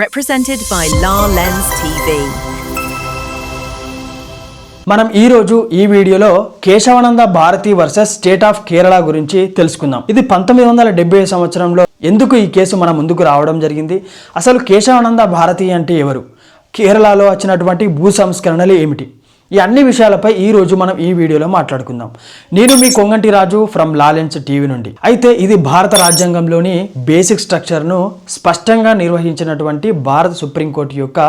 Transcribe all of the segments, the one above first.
Represented by La Lens TV. మనం ఈ రోజు ఈ వీడియోలో Kesavananda Bharati versus state of Kerala గురించి తెలుసుకుందాం. ఇది 1970 సంవత్సరంలో ఎందుకు ఈ కేసు మన ముందుకు రావడం జరిగింది, అసలు కేశవానంద భారతి అంటే ఎవరు, కేరళలో వచ్చినటువంటి భూ సంస్కరణలు ఏమిటి, ఈ అన్ని విషయాలపై ఈ రోజు మనం ఈ వీడియోలో మాట్లాడుకుందాం. నేను మీ కొంగంటి రాజు ఫ్రమ్ లా లెన్స్ టీవీ నుండి. అయితే ఇది భారత రాజ్యాంగంలోని బేసిక్ స్ట్రక్చర్ను స్పష్టంగా నిర్వహించినటువంటి భారత సుప్రీంకోర్టు యొక్క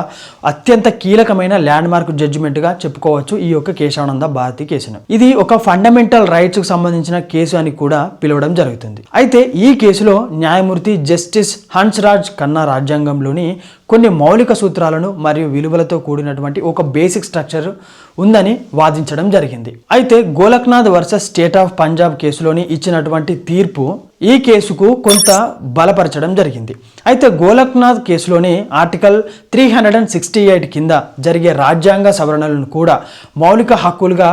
అత్యంత కీలకమైన ల్యాండ్ మార్క్ జడ్జిమెంట్గా చెప్పుకోవచ్చు ఈ యొక్క కేశవానంద భారతి కేసును. ఇది ఒక ఫండమెంటల్ రైట్స్కు సంబంధించిన కేసు అని కూడా పిలవడం జరుగుతుంది. అయితే ఈ కేసులో న్యాయమూర్తి జస్టిస్ హన్స్రాజ్ ఖన్నా రాజ్యాంగంలోని కొన్ని మౌలిక సూత్రాలను మరియు విలువలతో కూడినటువంటి ఒక బేసిక్ స్ట్రక్చర్ ఉందని వాదించడం జరిగింది. అయితే Golaknath versus state of Punjab కేసులోని ఇచ్చినటువంటి తీర్పు ఈ కేసుకు కొంత బలపరచడం జరిగింది. అయితే గోలక్నాథ్ కేసులోని ఆర్టికల్ 368 కింద జరిగే రాజ్యాంగ సవరణలను కూడా మౌలిక హక్కులుగా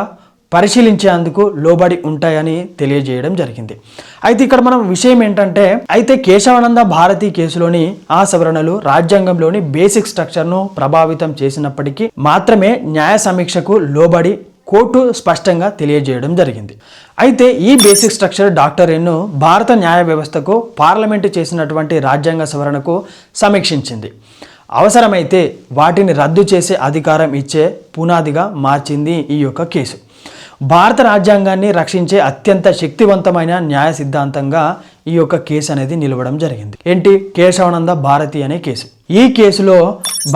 పరిశీలించేందుకు లోబడి ఉంటాయని తెలియజేయడం జరిగింది. అయితే ఇక్కడ మనం విషయం ఏంటంటే, అయితే కేశవానంద భారతి కేసులోని ఆ సవరణలు రాజ్యాంగంలోని బేసిక్ స్ట్రక్చర్ను ప్రభావితం చేసినప్పటికీ మాత్రమే న్యాయ సమీక్షకు లోబడి కోర్టు స్పష్టంగా తెలియజేయడం జరిగింది. అయితే ఈ బేసిక్ స్ట్రక్చర్ డాక్టర్ ఎన్ను భారత న్యాయ వ్యవస్థకు పార్లమెంటు చేసినటువంటి రాజ్యాంగ సవరణకు సమీక్షించింది. అవసరమైతే వాటిని రద్దు చేసే అధికారం ఇచ్చే పునాదిగా మార్చింది ఈ యొక్క కేసు. భారత రాజ్యాంగాన్ని రక్షించే అత్యంత శక్తివంతమైన న్యాయ సిద్ధాంతంగా ఈ యొక్క కేసు అనేది నిలవడం జరిగింది. ఏంటి? కేశవానంద భారతి అనే కేసు. ఈ కేసులో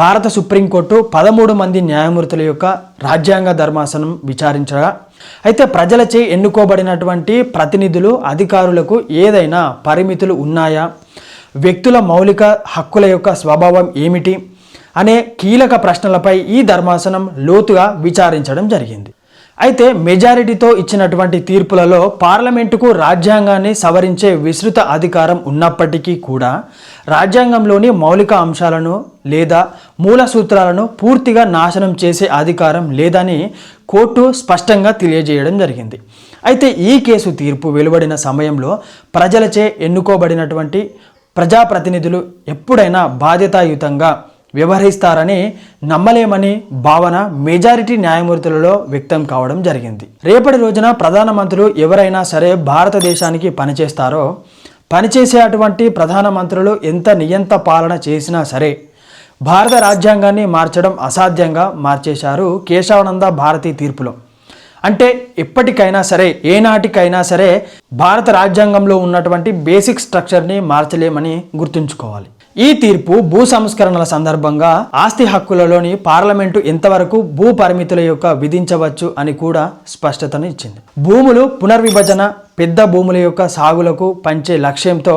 భారత సుప్రీంకోర్టు 13 మంది న్యాయమూర్తుల యొక్క రాజ్యాంగ ధర్మాసనం విచారించగా, అయితే ప్రజలచే ఎన్నుకోబడినటువంటి ప్రతినిధులు అధికారులకు ఏదైనా పరిమితులు ఉన్నాయా, వ్యక్తుల మౌలిక హక్కుల యొక్క స్వభావం ఏమిటి అనే కీలక ప్రశ్నలపై ఈ ధర్మాసనం లోతుగా విచారించడం జరిగింది. అయితే మెజారిటీతో ఇచ్చినటువంటి తీర్పులలో పార్లమెంటుకు రాజ్యాంగాన్ని సవరించే విస్తృత అధికారం ఉన్నప్పటికీ కూడా రాజ్యాంగంలోని మౌలిక అంశాలను లేదా మూల సూత్రాలను పూర్తిగా నాశనం చేసే అధికారం లేదని కోర్టు స్పష్టంగా తెలియజేయడం జరిగింది. అయితే ఈ కేసు తీర్పు వెలువడిన సమయంలో ప్రజలచే ఎన్నుకోబడినటువంటి ప్రజాప్రతినిధులు ఎప్పుడైనా బాధ్యతాయుతంగా వ్యవహరిస్తారని నమ్మలేమని భావన మెజారిటీ న్యాయమూర్తులలో వ్యక్తం కావడం జరిగింది. రేపటి రోజున ప్రధానమంత్రులు ఎవరైనా సరే భారతదేశానికి పనిచేస్తారో, పనిచేసే అటువంటి ప్రధానమంత్రులు ఎంత నియంత పాలన చేసినా సరే భారత రాజ్యాంగాన్ని మార్చడం అసాధ్యంగా మార్చేశారు కేశవానంద భారతి తీర్పులో. అంటే ఎప్పటికైనా సరే, ఏనాటికైనా సరే భారత రాజ్యాంగంలో ఉన్నటువంటి బేసిక్ స్ట్రక్చర్ని మార్చలేమని గుర్తుంచుకోవాలి. ఈ తీర్పు భూ సంస్కరణల సందర్భంగా ఆస్తి హక్కులలోని పార్లమెంటు ఎంతవరకు భూ పరిమితుల యొక్క విధించవచ్చు అని కూడా స్పష్టతను ఇచ్చింది. భూములు పునర్విభజన, పెద్ద భూముల యొక్క సాగులకు పంచే లక్ష్యంతో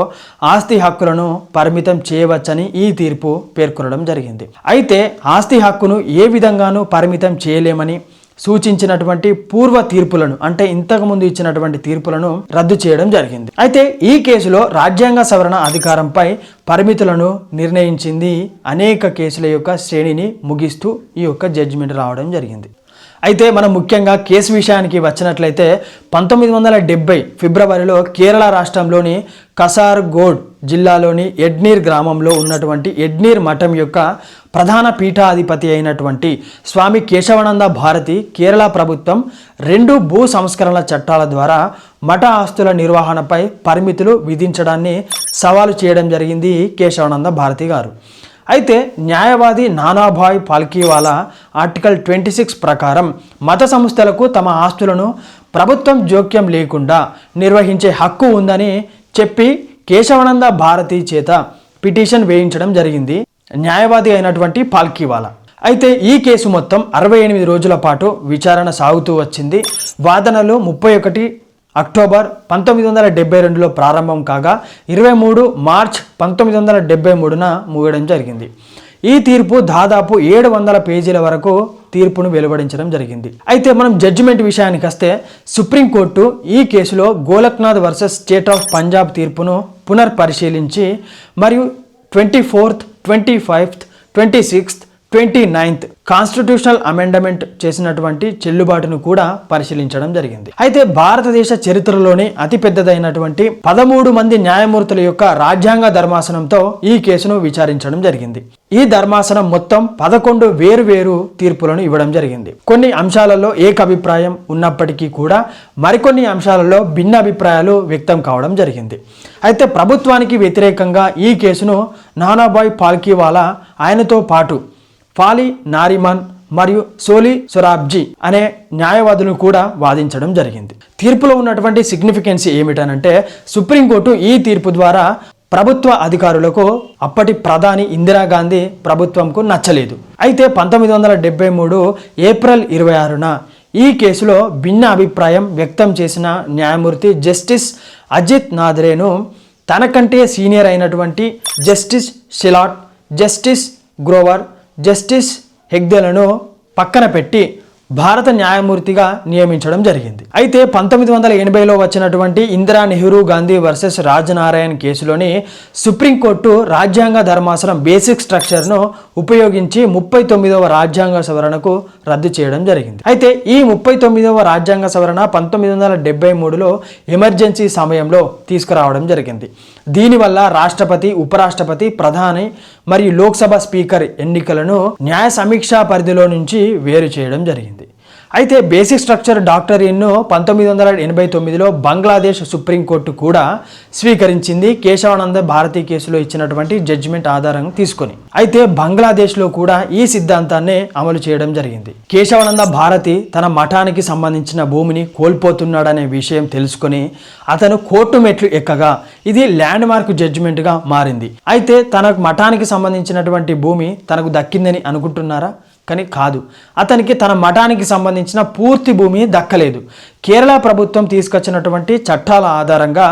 ఆస్తి హక్కులను పరిమితం చేయవచ్చని ఈ తీర్పు పేర్కొనడం జరిగింది. అయితే ఆస్తి హక్కును ఏ విధంగానూ పరిమితం చేయలేమని సూచించినటువంటి పూర్వ తీర్పులను, అంటే ఇంతకుముందు ఇచ్చినటువంటి తీర్పులను రద్దు చేయడం జరిగింది. అయితే ఈ కేసులో రాజ్యాంగ సవరణ అధికారంపై పరిమితులను నిర్ణయించింది అనేక కేసుల యొక్క శ్రేణిని ముగిస్తూ ఈ యొక్క జడ్జిమెంట్ రావడం జరిగింది. అయితే మనం ముఖ్యంగా కేసు విషయానికి వచ్చినట్లయితే 1970 ఫిబ్రవరిలో కేరళ రాష్ట్రంలోని కసార్గోడ్ జిల్లాలోని ఎడ్నీర్ గ్రామంలో ఉన్నటువంటి ఎడ్నీర్ మఠం యొక్క ప్రధాన పీఠాధిపతి అయినటువంటి స్వామి కేశవానంద భారతి కేరళ ప్రభుత్వం 2 భూ సంస్కరణల చట్టాల ద్వారా మఠ ఆస్తుల నిర్వహణపై పరిమితులు విధించడాన్ని సవాలు చేయడం జరిగింది కేశవానంద భారతి గారు. అయితే న్యాయవాది నానాభాయ్ పాల్కీవాలా ఆర్టికల్ 26 ప్రకారం మత సంస్థలకు తమ ఆస్తులను ప్రభుత్వం జోక్యం లేకుండా నిర్వహించే హక్కు ఉందని చెప్పి కేశవానంద భారతి చేత పిటిషన్ వేయించడం జరిగింది న్యాయవాది అయినటువంటి పాల్కీవాలా. అయితే ఈ కేసు మొత్తం 68 రోజుల పాటు విచారణ సాగుతూ వచ్చింది. వాదనలు 31 అక్టోబర్ 1972లో ప్రారంభం కాగా 23 మార్చ్ 1973న ముగియడం జరిగింది. ఈ తీర్పు దాదాపు 700 పేజీల వరకు తీర్పును వెలువడించడం జరిగింది. అయితే మనం జడ్జిమెంట్ విషయానికి వస్తే, సుప్రీంకోర్టు ఈ కేసులో Golaknath versus state of Punjab తీర్పును పునర్పరిశీలించి మరియు 24th, 25th, 26th, 29th constitutional amendment చేసినటువంటి చెల్లుబాటును కూడా పరిశీలించడం జరిగింది. అయితే భారతదేశ చరిత్రలోనే అతి పెద్దదైనటువంటి 13 మంది న్యాయమూర్తుల యొక్క రాజ్యాంగ ధర్మాసనంతో ఈ కేసును విచారించడం జరిగింది. ఈ ధర్మాసనం మొత్తం 11 వేరు తీర్పులను ఇవ్వడం జరిగింది. కొన్ని అంశాలలో ఏకాభిప్రాయం ఉన్నప్పటికీ కూడా మరికొన్ని అంశాలలో భిన్న అభిప్రాయాలు వ్యక్తం కావడం జరిగింది. అయితే ప్రభుత్వానికి వ్యతిరేకంగా ఈ కేసును నానాభాయ్ పాల్కీవాలా, ఆయనతో పాటు ఫాలి నారిమన్ మరియు సోలి సొరాబ్జీ అనే న్యాయవాదులు కూడా వాదించడం జరిగింది. తీర్పులో ఉన్నటువంటి సిగ్నిఫికెన్స్ ఏమిటనంటే, సుప్రీంకోర్టు ఈ తీర్పు ద్వారా ప్రభుత్వ అధికారులకు అప్పటి ప్రధాని ఇందిరాగాంధీ ప్రభుత్వంకు నచ్చలేదు. అయితే 1973 ఏప్రిల్ 26న ఈ కేసులో భిన్న అభిప్రాయం వ్యక్తం చేసిన న్యాయమూర్తి జస్టిస్ అజిత్ నాథ్రేను తనకంటే సీనియర్ అయినటువంటి జస్టిస్ షిలాట్, జస్టిస్ గ్రోవర్, జస్టిస్ హెగ్దేలను పక్కన పెట్టి భారత న్యాయమూర్తిగా నియమించడం జరిగింది. అయితే 1980లో వచ్చినటువంటి ఇందిరా నెహ్రూ గాంధీ వర్సెస్ రాజనారాయణ్ కేసులోని సుప్రీంకోర్టు రాజ్యాంగ ధర్మాసనం బేసిక్ స్ట్రక్చర్ను ఉపయోగించి 39వ రాజ్యాంగ సవరణకు రద్దు చేయడం జరిగింది. అయితే ఈ 39వ రాజ్యాంగ సవరణ 1973లో ఎమర్జెన్సీ సమయంలో తీసుకురావడం జరిగింది. దీనివల్ల రాష్ట్రపతి, ఉపరాష్ట్రపతి, ప్రధాని మరియు లోక్సభ స్పీకర్ ఎన్నికలను న్యాయ సమీక్షా పరిధిలో నుంచి వేరు చేయడం జరిగింది. అయితే బేసిక్ స్ట్రక్చర్ డాక్టరీన్ను 1989లో బంగ్లాదేశ్ సుప్రీంకోర్టు కూడా స్వీకరించింది, కేశవానంద భారతి కేసులో ఇచ్చినటువంటి జడ్జిమెంట్ ఆధారంగా తీసుకొని. అయితే బంగ్లాదేశ్లో కూడా ఈ సిద్ధాంతాన్ని అమలు చేయడం జరిగింది. కేశవానంద భారతి తన మఠానికి సంబంధించిన భూమిని కోల్పోతున్నాడనే విషయం తెలుసుకొని అతను కోర్టు మెట్లు ఎక్కగా ఇది ల్యాండ్ మార్క్ జడ్జిమెంట్గా మారింది. అయితే తన మఠానికి సంబంధించినటువంటి భూమి తనకు దక్కిందని అనుకుంటున్నారా? కానీ కాదు. అతనికి తన మఠానికి సంబంధించిన పూర్తి భూమి దక్కలేదు. కేరళ ప్రభుత్వం తీసుకొచ్చినటువంటి చట్టాల ఆధారంగా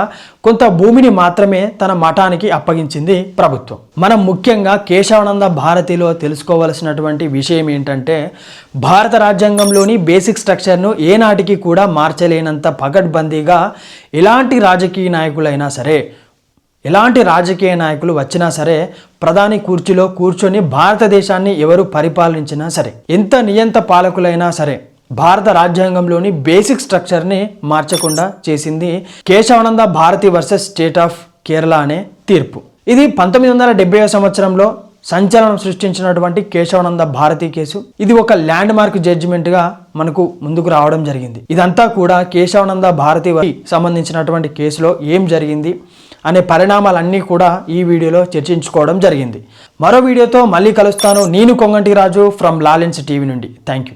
కొంత భూమిని మాత్రమే తన మఠానికి అప్పగించింది ప్రభుత్వం. మనం ముఖ్యంగా కేశవానంద భారతిలో తెలుసుకోవలసినటువంటి విషయం ఏంటంటే, భారత రాజ్యాంగంలోని బేసిక్ స్ట్రక్చర్ను ఏనాటికి కూడా మార్చలేనంత పకడ్బందీగా ఎలాంటి రాజకీయ నాయకులైనా సరే, ఎలాంటి రాజకీయ నాయకులు వచ్చినా సరే, ప్రధాని కుర్చీలో కూర్చొని భారతదేశాన్ని ఎవరు పరిపాలించినా సరే, ఎంత నియంత పాలకులైనా సరే, భారత రాజ్యాంగంలోని బేసిక్ స్ట్రక్చర్ని మార్చకుండా చేసింది Kesavananda Bharati versus state of Kerala అనే తీర్పు. ఇది 1970వ సంవత్సరంలో సంచలనం సృష్టించినటువంటి కేశవానంద భారతి కేసు. ఇది ఒక ల్యాండ్ మార్క్ జడ్జిమెంట్గా మనకు ముందుకు రావడం జరిగింది. ఇదంతా కూడా కేశవానంద భారతి సంబంధించినటువంటి కేసులో ఏం జరిగింది అనే పరిణామాలన్నీ కూడా ఈ వీడియోలో చర్చించుకోవడం జరిగింది. మరో వీడియోతో మళ్ళీ కలుస్తాను. నేను కొంగంటి రాజు ఫ్రమ్ లాలెన్స్ టీవీ నుండి. Thank you.